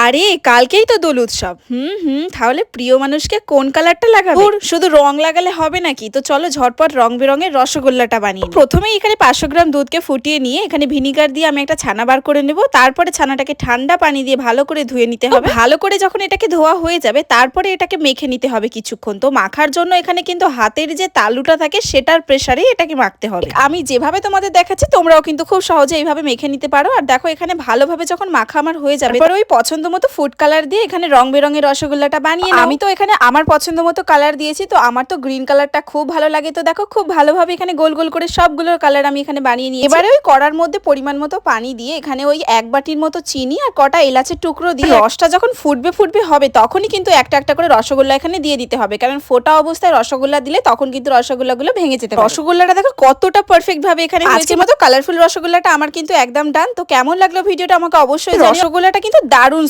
আরে কালকেই তো দোল উৎসব। তাহলে প্রিয় মানুষকে কোন কালারটা লাগাবে? শুধু রং লাগালে হবে নাকি? তো চলো ঝটপট রং বেরঙের রসগোল্লাটা বানিয়ে নিই। প্রথমেই এখানে 500 গ্রাম দুধকে ফুটিয়ে নিয়ে এখানে ভিনিগার দিয়ে আমি একটা ছানা বার করে নেব। তারপরে ছানাটাকে ঠান্ডা পানি দিয়ে ভালো করে ধুয়ে নিতে হবে। ভালো করে যখন এটাকে ধোয়া হয়ে যাবে তারপরে এটাকে মেখে নিতে হবে কিছুক্ষণ। তো মাখার জন্য এখানে কিন্তু হাতের যে তালুটা থাকে সেটার প্রেসারে এটাকে মাখতে হবে। আমি যেভাবে তোমাদের দেখাচ্ছি তোমরাও কিন্তু খুব সহজে এইভাবে মেখে নিতে পারো। আর দেখো এখানে ভালোভাবে যখন মাখা আমার হয়ে যাবে তারপর ওই পছন্দ মতো ফুড কালার দিয়ে এখানে রং বেরঙের রসগোল্লাটা বানিয়ে নাও। আমি তো এখানে আমার পছন্দ মতো কালার দিয়েছি, তো আমার তো গ্রিন কালারটা খুব ভালো লাগে। তো দেখো খুব ভালোভাবে এখানে গোল গোল করে সবগুলোর কালার আমি এখানে বানিয়ে নিয়েছি। এবারে ওই কড়ার মধ্যে পরিমাণ মতো পানি দিয়ে এখানে ওই 1 বাটির মতো চিনি আর কটা এলাচের টুকরো দিয়ে রসটা যখন ফুটবে হবে তখনই কিন্তু একটা একটা করে রসগোল্লা এখানে দিয়ে দিতে হবে, কারণ ফোটা অবস্থায় রসগোল্লা দিলে তখন কিন্তু রসগোল্লাগুলো ভেঙে যেতে পারে। রসগোল্লাটা দেখো কতটা পারফেক্ট ভাবে এখানে হয়েছে। মতো কালারফুল রসগোল্লাটা আমার কিন্তু একদম ডান। তো কেমন লাগলো ভিডিওটা আমাকে অবশ্যই জানিও। রসগোল্লাটা কিন্তু দারুণ।